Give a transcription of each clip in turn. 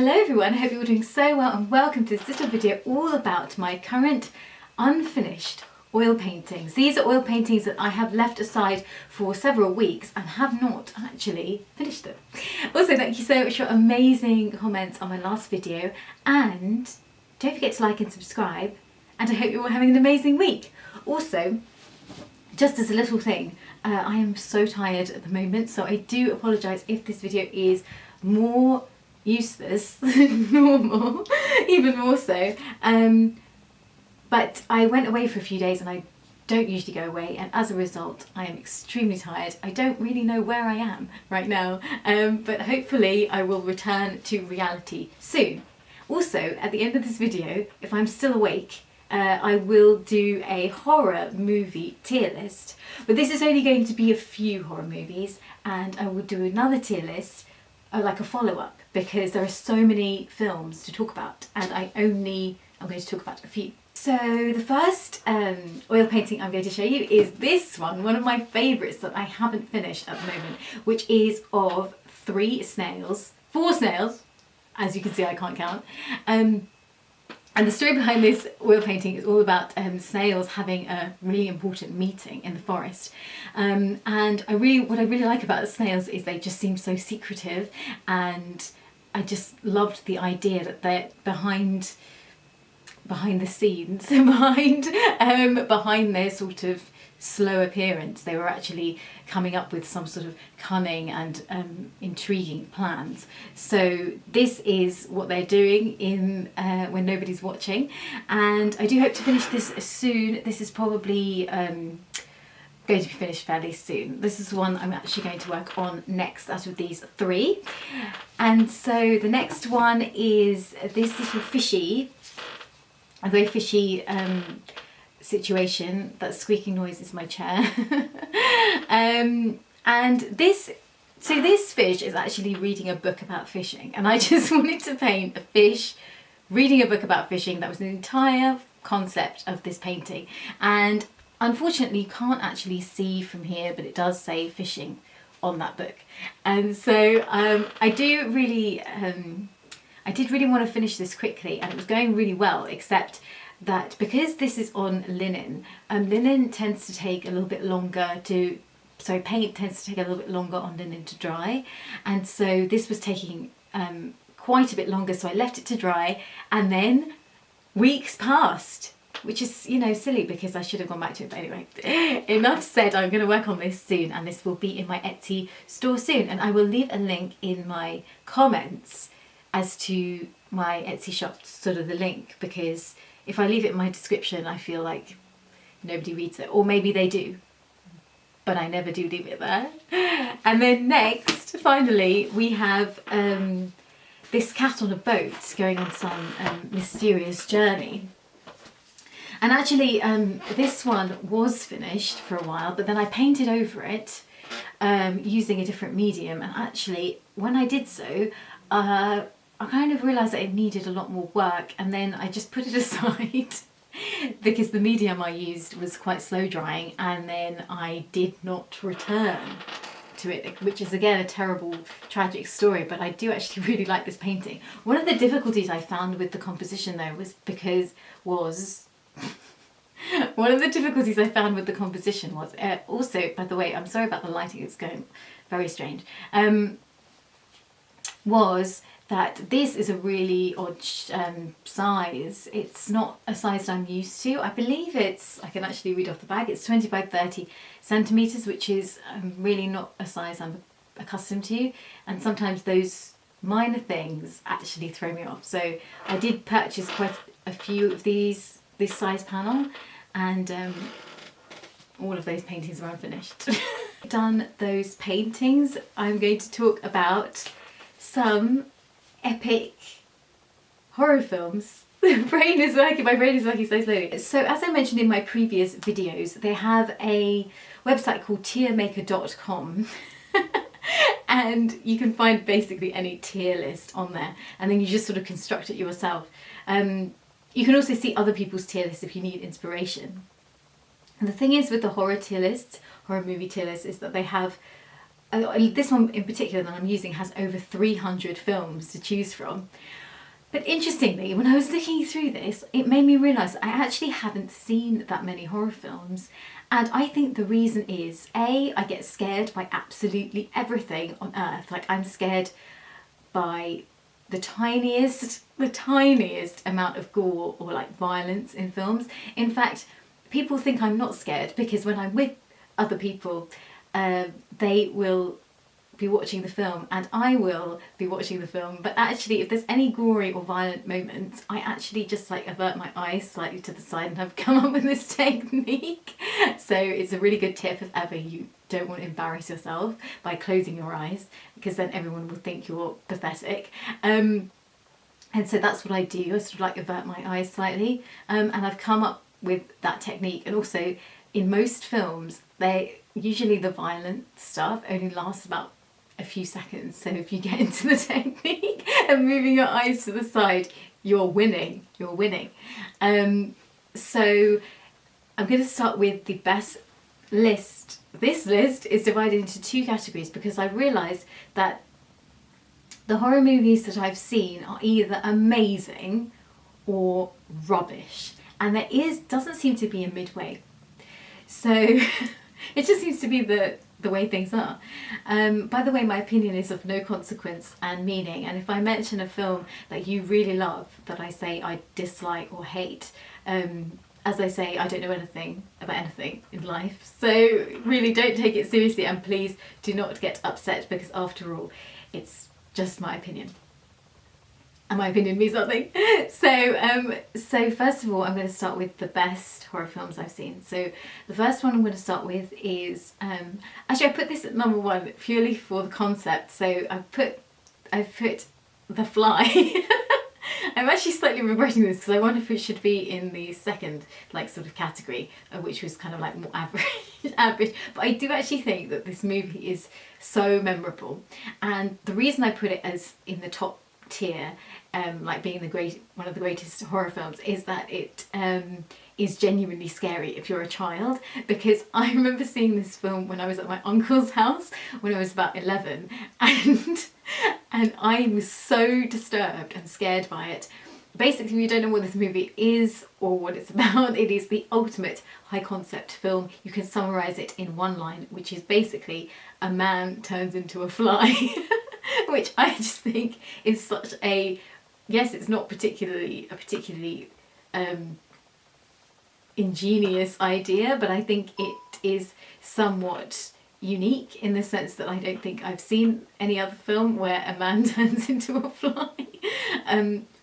Hello everyone, I hope you're all doing so well and welcome to this little video all about my current unfinished oil paintings. These are oil paintings that I have left aside for several weeks and have not actually finished them. Also, thank you so much for amazing comments on my last video, and don't forget to like and subscribe, and I hope you're all having an amazing week. Also, just as a little thing, I am so tired at the moment, so I do apologise if this video is more useless than normal, even more so. But I went away for a few days and I don't usually go away, and as a result I am extremely tired. I don't really know where I am right now, but hopefully I will return to reality soon. Also, at the end of this video, if I'm still awake, I will do a horror movie tier list, but this is only going to be a few horror movies, and I will do another tier list like a follow-up, because there are so many films to talk about and I'm going to talk about a few. So the first oil painting I'm going to show you is this one of my favourites that I haven't finished at the moment, which is of four snails, as you can see I can't count. And the story behind this oil painting is all about snails having a really important meeting in the forest. And what I really like about the snails is they just seem so secretive, and I just loved the idea that they're behind the scenes, behind their sort of slow appearance, they were actually coming up with some sort of cunning and intriguing plans. So this is what they're doing in when nobody's watching, and I do hope to finish this soon. This is probably going to be finished fairly soon. This is the one I'm actually going to work on next out of these three. And so the next one is this little fishy, a very fishy situation. That squeaking noise is my chair. And this fish is actually reading a book about fishing, and I just wanted to paint a fish reading a book about fishing. That was the entire concept of this painting, and unfortunately you can't actually see from here, but it does say fishing on that book. And so I did really want to finish this quickly, and it was going really well, except that because this is on linen, linen tends to take a little bit longer paint tends to take a little bit longer on linen to dry, and so this was taking quite a bit longer, so I left it to dry, and then weeks passed, which is, you know, silly because I should have gone back to it. But anyway, enough said. I'm going to work on this soon, and this will be in my Etsy store soon, and I will leave a link in my comments as to my Etsy shop, sort of the link, because if I leave it in my description I feel like nobody reads it, or maybe they do, but I never do leave it there. And then next, finally, we have this cat on a boat going on some mysterious journey. And actually this one was finished for a while, but then I painted over it using a different medium, and actually when I did so I kind of realised that it needed a lot more work, and then I just put it aside because the medium I used was quite slow drying, and then I did not return to it, which is again a terrible, tragic story, but I do actually really like this painting. One of the difficulties I found with the composition though was also, by the way, I'm sorry about the lighting, it's going very strange, was that this is a really odd size. It's not a size that I'm used to. I believe I can actually read off the bag, it's 20 by 30 centimetres, which is really not a size I'm accustomed to, and sometimes those minor things actually throw me off. So I did purchase quite a few of this size panel, and all of those paintings are unfinished. Done those paintings, I'm going to talk about some epic horror films. My brain is working so slowly. So as I mentioned in my previous videos, they have a website called tiermaker.com and you can find basically any tier list on there, and then you just sort of construct it yourself. You can also see other people's tier lists if you need inspiration. And the thing is with the horror movie tier lists, is that they have this one in particular that I'm using has over 300 films to choose from. But interestingly, when I was looking through this, it made me realise I actually haven't seen that many horror films. And I think the reason is, A, I get scared by absolutely everything on earth. Like, I'm scared by the tiniest amount of gore or like violence in films. In fact, people think I'm not scared because when I'm with other people, they will be watching the film and I will be watching the film, but actually if there's any gory or violent moments, I actually just like avert my eyes slightly to the side, and I've come up with this technique. So it's a really good tip if ever you don't want to embarrass yourself by closing your eyes, because then everyone will think you're pathetic. And so that's what I do. I sort of like avert my eyes slightly, and I've come up with that technique. And also in most films, usually the violent stuff only lasts about a few seconds. So if you get into the technique of moving your eyes to the side, you're winning. So I'm going to start with the best list. This list is divided into two categories because I realised that the horror movies that I've seen are either amazing or rubbish, and there doesn't seem to be a midway. So it just seems to be the way things are. By the way, my opinion is of no consequence and meaning, and if I mention a film that you really love that I say I dislike or hate, as I say, I don't know anything about anything in life, so really don't take it seriously, and please do not get upset, because after all, it's just my opinion. And my opinion means nothing. So first of all, I'm going to start with the best horror films I've seen. So the first one I'm going to start with is, actually I put this at number one purely for the concept. So I've put The Fly. I'm actually slightly regretting this because I wonder if it should be in the second like sort of category, which was kind of like more average. But I do actually think that this movie is so memorable, and the reason I put it as in the top tier, like being one of the greatest horror films, is that it is genuinely scary if you're a child, because I remember seeing this film when I was at my uncle's house when I was about 11, and I was so disturbed and scared by it. Basically, if you don't know what this movie is or what it's about, it is the ultimate high concept film. You can summarise it in one line, which is basically a man turns into a fly. Which I just think is such a, yes, it's not a particularly ingenious idea, but I think it is somewhat unique in the sense that I don't think I've seen any other film where a man turns into a fly.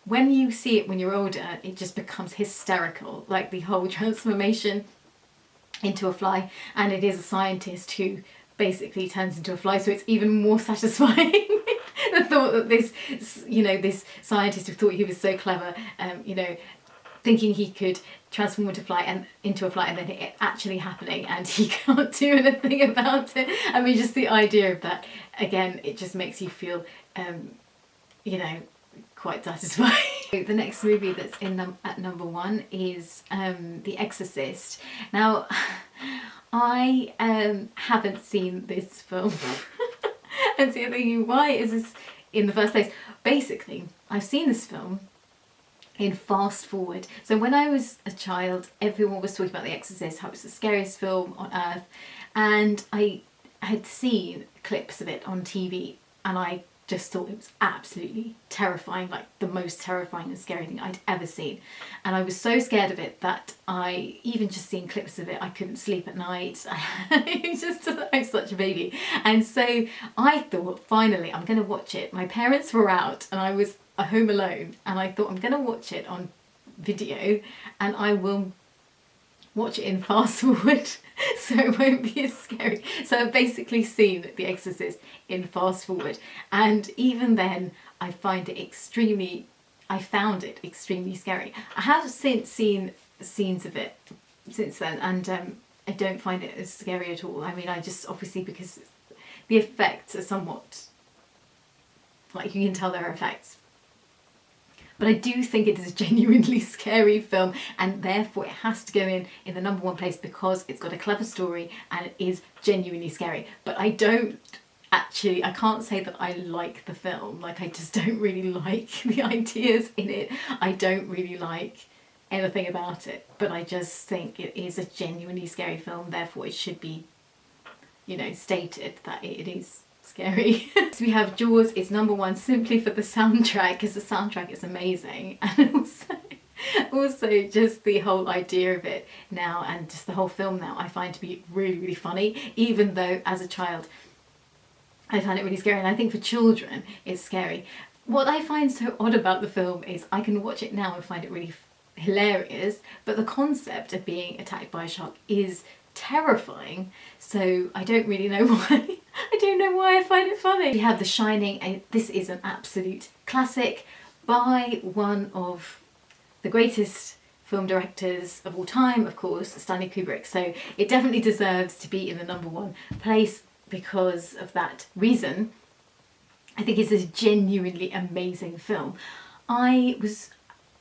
When you see it when you're older, it just becomes hysterical, like the whole transformation into a fly, and it is a scientist who basically turns into a fly, so it's even more satisfying. The thought that this scientist who thought he was so clever, thinking he could transform into a fly, and then it actually happening, and he can't do anything about it. I mean, just the idea of that, again, it just makes you feel, quite satisfying. The next movie that's at number one is The Exorcist. Now, I haven't seen this film. And so you're thinking, why is this in the first place? Basically, I've seen this film in fast forward. So when I was a child, everyone was talking about The Exorcist, how it's the scariest film on earth, and I had seen clips of it on TV, and I just thought it was absolutely terrifying, like the most terrifying and scary thing I'd ever seen. And I was so scared of it that I, even just seeing clips of it, I couldn't sleep at night. I was such a baby. And so I thought, finally, I'm going to watch it. My parents were out and I was home alone, and I thought, I'm going to watch it on video and I will watch it in fast forward so it won't be as scary. So I've basically seen The Exorcist in fast forward, and even then I found it extremely scary. I have since seen scenes of it since then, and I don't find it as scary at all. I mean, I just, obviously, because the effects are somewhat, like, you can tell there are effects. But I do think it is a genuinely scary film, and therefore it has to go in the number one place because it's got a clever story and it is genuinely scary. But I don't actually, I can't say that I like the film. Like, I just don't really like the ideas in it. I don't really like anything about it, but I just think it is a genuinely scary film, therefore it should be, you know, stated that it is scary. So we have Jaws is number one simply for the soundtrack, because the soundtrack is amazing, and also just the whole idea of it now, and just the whole film now, I find to be really, really funny, even though as a child I found it really scary, and I think for children it's scary. What I find so odd about the film is I can watch it now and find it really hilarious, but the concept of being attacked by a shark is terrifying, so I don't really know why. I don't know why I find it funny. We have The Shining, and this is an absolute classic by one of the greatest film directors of all time, of course, Stanley Kubrick, so it definitely deserves to be in the number one place because of that reason. I think it's a genuinely amazing film.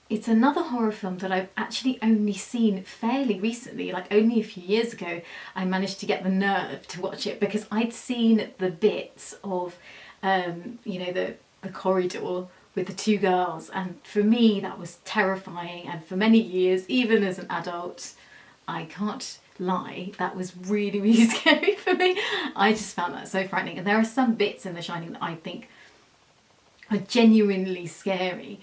It's another horror film that I've actually only seen fairly recently, like only a few years ago I managed to get the nerve to watch it, because I'd seen the bits of, you know, the corridor with the two girls, and for me that was terrifying, and for many years, even as an adult, I can't lie, that was really, really scary for me. I just found that so frightening, and there are some bits in The Shining that I think are genuinely scary.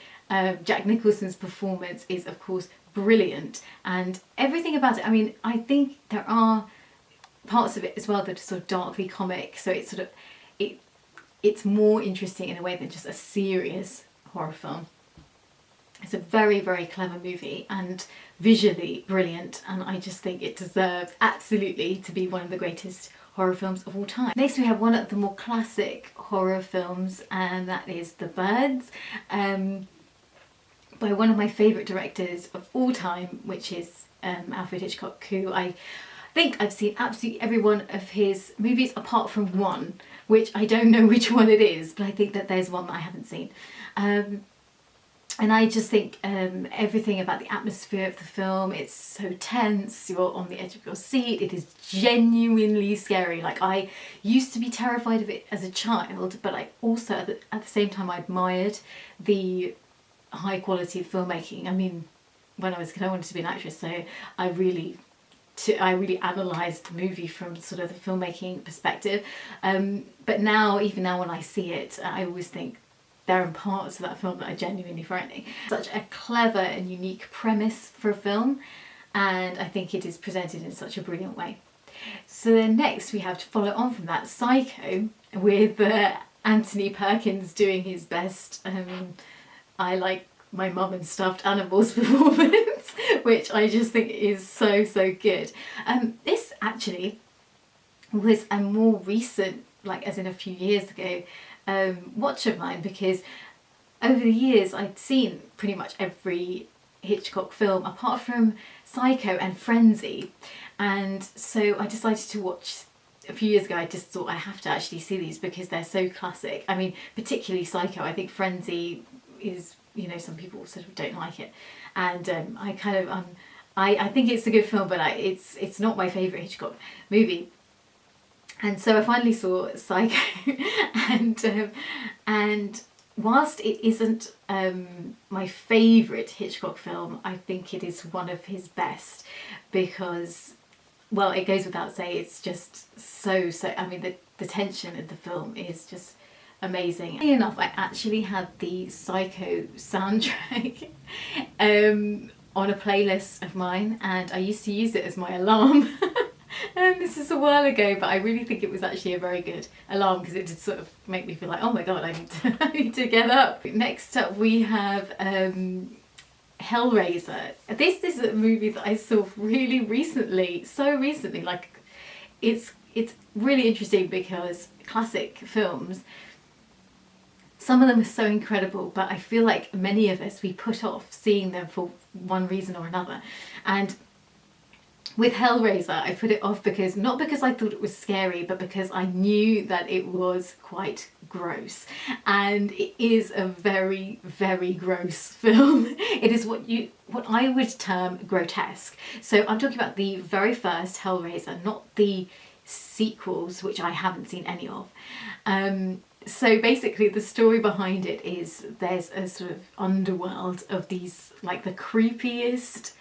Jack Nicholson's performance is of course brilliant, and everything about it, I mean, I think there are parts of it as well that are sort of darkly comic, so it's sort of, it's more interesting in a way than just a serious horror film. It's a very, very clever movie and visually brilliant, and I just think it deserves absolutely to be one of the greatest horror films of all time. Next we have one of the more classic horror films, and that is The Birds, by one of my favourite directors of all time, which is Alfred Hitchcock, who I think I've seen absolutely every one of his movies apart from one, which I don't know which one it is, but I think that there's one that I haven't seen. And I just think everything about the atmosphere of the film, it's so tense, you're on the edge of your seat, it is genuinely scary. Like, I used to be terrified of it as a child, but I also at the same time I admired the high quality of filmmaking. I mean, when I was a kid I wanted to be an actress, so I really analysed the movie from sort of the filmmaking perspective. But now, even now when I see it, I always think there are parts of that film that are genuinely frightening. Such a clever and unique premise for a film, and I think it is presented in such a brilliant way. So then next we have to follow on from that, Psycho, with Anthony Perkins doing his best I like my mum and stuffed animals performance, which I just think is so, so good. This actually was a more recent, like as in a few years ago, watch of mine, because over the years I'd seen pretty much every Hitchcock film apart from Psycho and Frenzy, and so I decided to watch a few years ago. I just thought I have to actually see these because they're so classic. I mean, particularly Psycho. I think Frenzy is, you know, some people sort of don't like it, and I kind of I think it's a good film, but it's not my favourite Hitchcock movie. And so I finally saw Psycho, and whilst it isn't my favourite Hitchcock film, I think it is one of his best, because, well, it goes without saying, it's just so, I mean, the tension in the film is just amazing. Funny enough, I actually had the Psycho soundtrack on a playlist of mine, and I used to use it as my alarm. And this is a while ago, but I really think it was actually a very good alarm, because it did sort of make me feel like, oh my god, I need to get up. Next up we have Hellraiser. This is a movie that I saw really recently, so recently. Like, it's really interesting because classic films, some of them are so incredible, but I feel like many of us, we put off seeing them for one reason or another. And with Hellraiser, I put it off because, not because I thought it was scary, but because I knew that it was quite gross. And it is a very, very gross film. It is what I would term grotesque. So I'm talking about the very first Hellraiser, not the sequels, which I haven't seen any of. So basically the story behind it is there's a sort of underworld of these, like, the creepiest,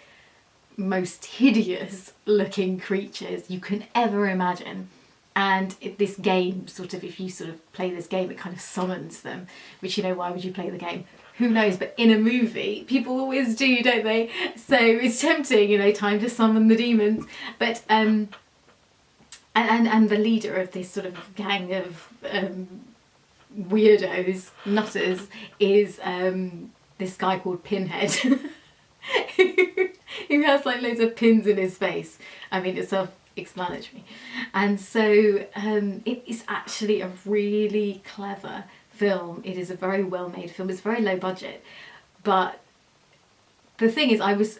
most hideous looking creatures you can ever imagine. And this game, sort of, if you sort of play this game, it kind of summons them, which, you know, why would you play the game? Who knows? But in a movie, people always do, don't they? So it's tempting, you know, time to summon the demons. But and the leader of this sort of gang of weirdos, nutters, is this guy called Pinhead, who has like loads of pins in his face. I mean, it's self-explanatory. And so it is actually a really clever film. It is a very well made film. It's very low budget, but the thing is, I was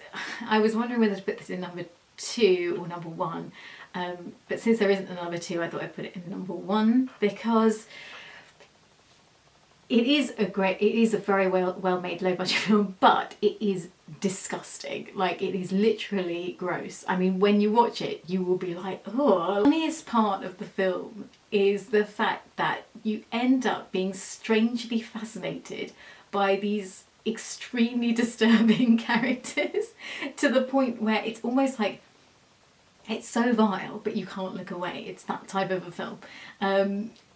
wondering whether to put this in number 2 or number 1, but since there isn't a number 2, I thought I'd put it in number 1, because it is a very well made low budget film, but it is disgusting. Like, it is literally gross. I mean, when you watch it, you will be like, oh. The funniest part of the film is the fact that you end up being strangely fascinated by these extremely disturbing characters, to the point where it's almost like it's so vile but you can't look away. It's that type of a film.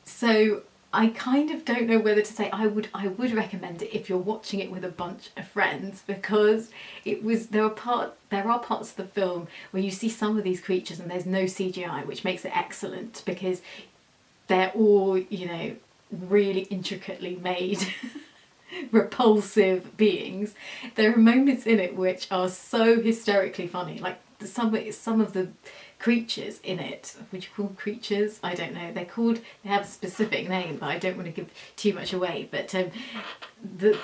So I kind of don't know whether to say I would recommend it if you're watching it with a bunch of friends, because there are parts of the film where you see some of these creatures and there's no CGI, which makes it excellent because they're all, you know, really intricately made repulsive beings. There are moments in it which are so hysterically funny, like some of the creatures in it, which are called creatures, I don't know, they have a specific name, but I don't want to give too much away. But the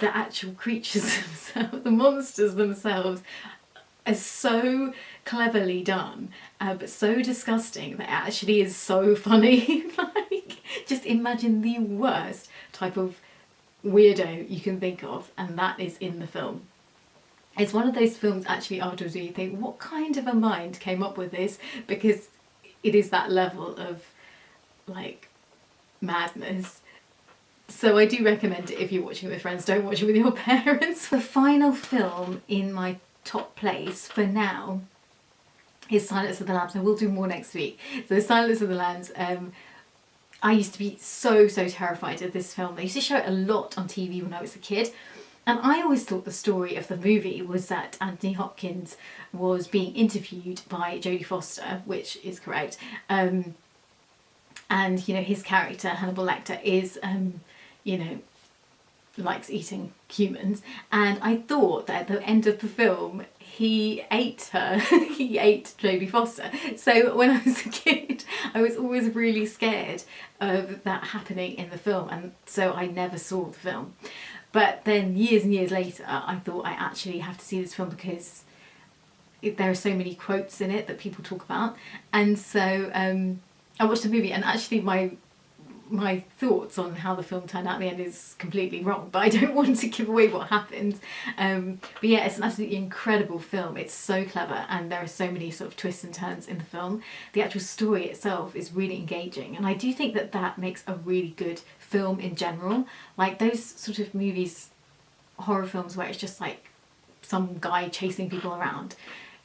actual creatures themselves, the monsters themselves, are so cleverly done, but so disgusting that it actually is so funny. Like, just imagine the worst type of weirdo you can think of, and that is in the film. It's one of those films actually afterwards where you think, what kind of a mind came up with this? Because it is that level of, like, madness. So I do recommend it if you're watching it with friends. Don't watch it with your parents. The final film in my top place for now is Silence of the Lambs. I will do more next week. So Silence of the Lambs, I used to be so terrified of this film. They used to show it a lot on TV when I was a kid. And I always thought the story of the movie was that Anthony Hopkins was being interviewed by Jodie Foster, which is correct. And, you know, his character, Hannibal Lecter, is, you know, likes eating humans. And I thought that at the end of the film, he ate her. He ate Jodie Foster. So when I was a kid, I was always really scared of that happening in the film. And so I never saw the film. But then years and years later, I thought I actually have to see this film because there are so many quotes in it that people talk about. And so I watched the movie, and actually my thoughts on how the film turned out in the end is completely wrong, but I don't want to give away what happens. But yeah, it's an absolutely incredible film. It's so clever, and there are so many sort of twists and turns in the film. The actual story itself is really engaging, and I do think that that makes a really good film in general. Like those sort of movies, horror films where it's just like some guy chasing people around,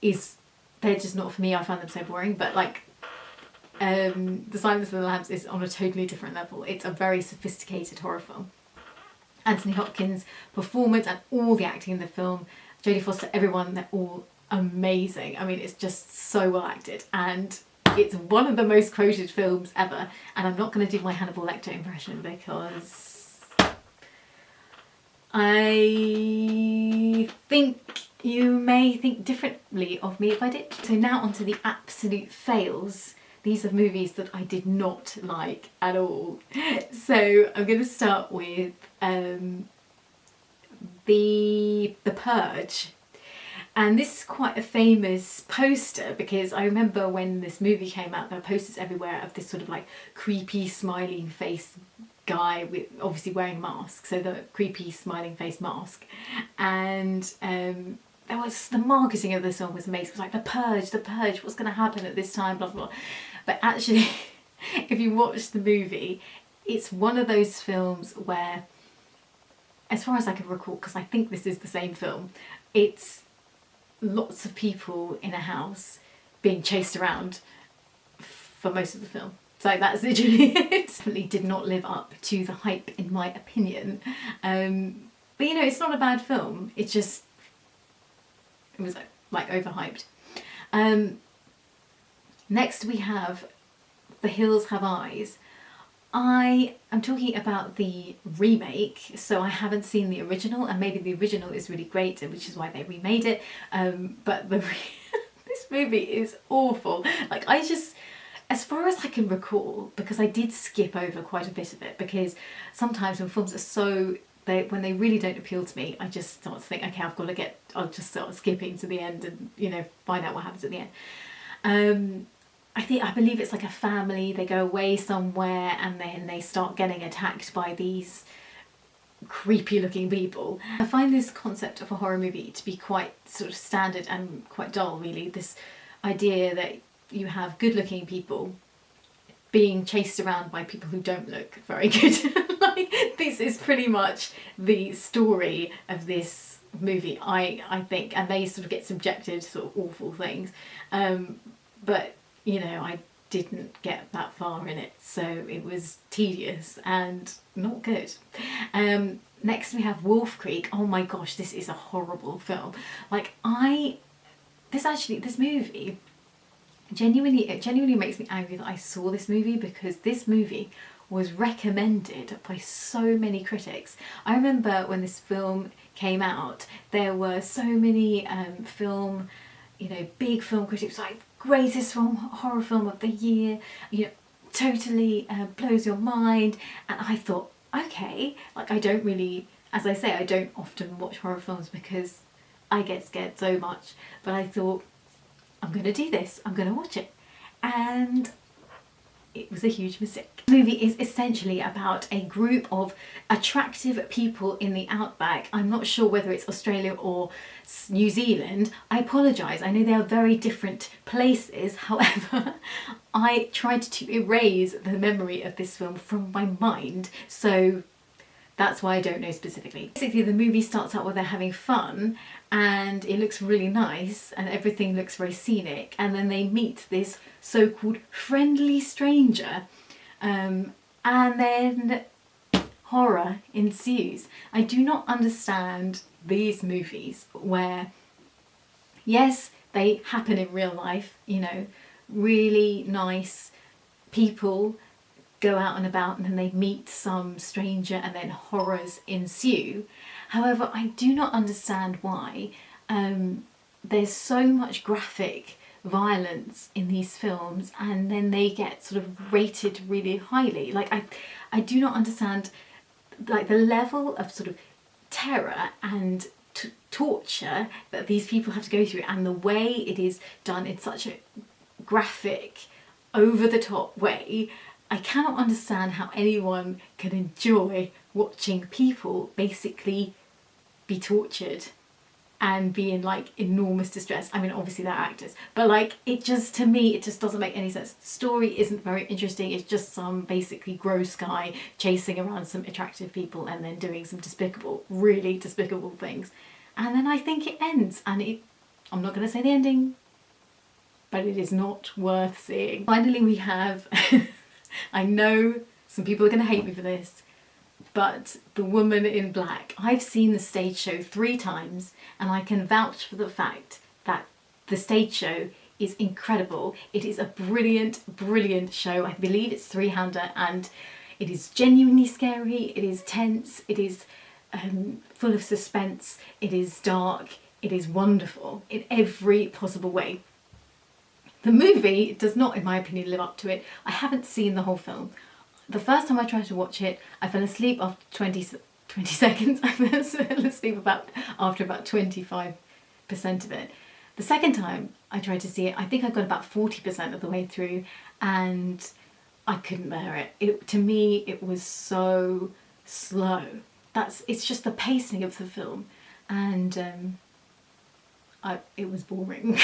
they're just not for me. I find them so boring. But like The Silence of the Lambs is on a totally different level. It's a very sophisticated horror film. Anthony Hopkins' performance and all the acting in the film, Jodie Foster, everyone, they're all amazing. I mean, it's just so well acted, and it's one of the most quoted films ever. And I'm not going to do my Hannibal Lecter impression because I think you may think differently of me if I did. So now onto the absolute fails. These are movies that I did not like at all. So I'm going to start with The Purge. And this is quite a famous poster, because I remember when this movie came out, there were posters everywhere of this sort of like creepy smiling face guy with obviously wearing a mask, so the creepy smiling face mask. And the marketing of this film was amazing. It was like the purge, what's going to happen at this time, blah, blah, blah. But actually, if you watch the movie, it's one of those films where, as far as I can recall, because I think this is the same film, it's lots of people in a house being chased around for most of the film. So that's literally it. Definitely did not live up to the hype, in my opinion. But you know, it's not a bad film. It just, it was like overhyped. Next we have The Hills Have Eyes. I am talking about the remake, so I haven't seen the original, and maybe the original is really great, which is why they remade it. But this movie is awful. Like, as far as I can recall, because I did skip over quite a bit of it, because sometimes when films are so, when they really don't appeal to me, I just start to think, okay, I'll just start skipping to the end and, you know, find out what happens at the end. I believe it's like a family, they go away somewhere and then they start getting attacked by these creepy looking people. I find this concept of a horror movie to be quite sort of standard and quite dull, really. This idea that you have good looking people being chased around by people who don't look very good. Like, this is pretty much the story of this movie, I think, and they sort of get subjected to sort of awful things. But you know, I didn't get that far in it, so it was tedious and not good. Next we have Wolf Creek. Oh my gosh, this is a horrible film. Like, this movie genuinely makes me angry that I saw this movie, because this movie was recommended by so many critics. I remember when this film came out, there were so many big film critics like, greatest horror film of the year, you know, totally blows your mind. And I thought, okay, like, I don't really, as I say, I don't often watch horror films because I get scared so much, but I thought, I'm gonna do this, I'm gonna watch it. And it was a huge mistake. The movie is essentially about a group of attractive people in the outback. I'm not sure whether it's Australia or New Zealand. I apologise, I know they are very different places. However, I tried to erase the memory of this film from my mind, so that's why I don't know specifically. Basically, the movie starts out where they're having fun and it looks really nice and everything looks very scenic, and then they meet this so-called friendly stranger, and then horror ensues. I do not understand these movies where, yes, they happen in real life, you know, really nice people go out and about and then they meet some stranger and then horrors ensue. However, I do not understand why there's so much graphic violence in these films and then they get sort of rated really highly. Like, I do not understand, like, the level of sort of terror and torture that these people have to go through, and the way it is done in such a graphic, over-the-top way. I cannot understand how anyone can enjoy watching people basically be tortured and be in, like, enormous distress. I mean, obviously they're actors, but, like, it just, to me, it just doesn't make any sense. The story isn't very interesting. It's just some basically gross guy chasing around some attractive people and then doing some despicable, really despicable things. And then I think it ends, and I'm not going to say the ending, but it is not worth seeing. Finally, we have, I know some people are going to hate me for this, but The Woman in Black. I've seen the stage show 3 times and I can vouch for the fact that the stage show is incredible. It is a brilliant, brilliant show. I believe it's 3-hander and it is genuinely scary, it is tense, it is full of suspense, it is dark, it is wonderful in every possible way. The movie does not, in my opinion, live up to it. I haven't seen the whole film. The first time I tried to watch it, I fell asleep after 20 seconds. I fell asleep after about 25% of it. The second time I tried to see it, I think I got about 40% of the way through and I couldn't bear it. To me, it was so slow. It's just the pacing of the film, and it was boring.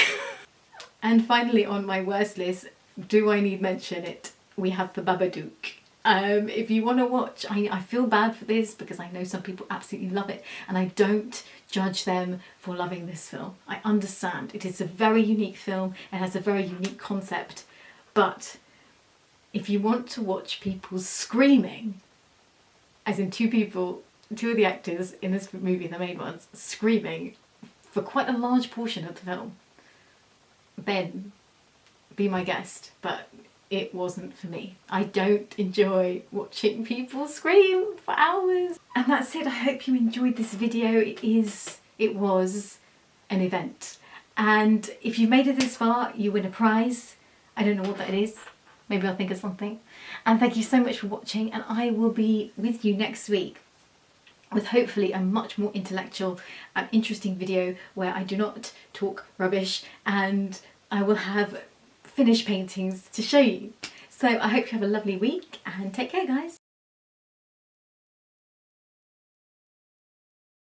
And finally, on my worst list, do I need mention it? We have the Babadook. If you want to watch, I feel bad for this because I know some people absolutely love it, and I don't judge them for loving this film. I understand it is a very unique film, it has a very unique concept, but if you want to watch people screaming, as in two of the actors in this movie, the main ones, screaming for quite a large portion of the film, then be my guest, but it wasn't for me. I don't enjoy watching people scream for hours. And that's it. I hope you enjoyed this video. It was an event. And if you've made it this far, you win a prize. I don't know what that is. Maybe I'll think of something. And thank you so much for watching, and I will be with you next week with hopefully a much more intellectual and interesting video where I do not talk rubbish, and I will have finished paintings to show you. So I hope you have a lovely week and take care, guys.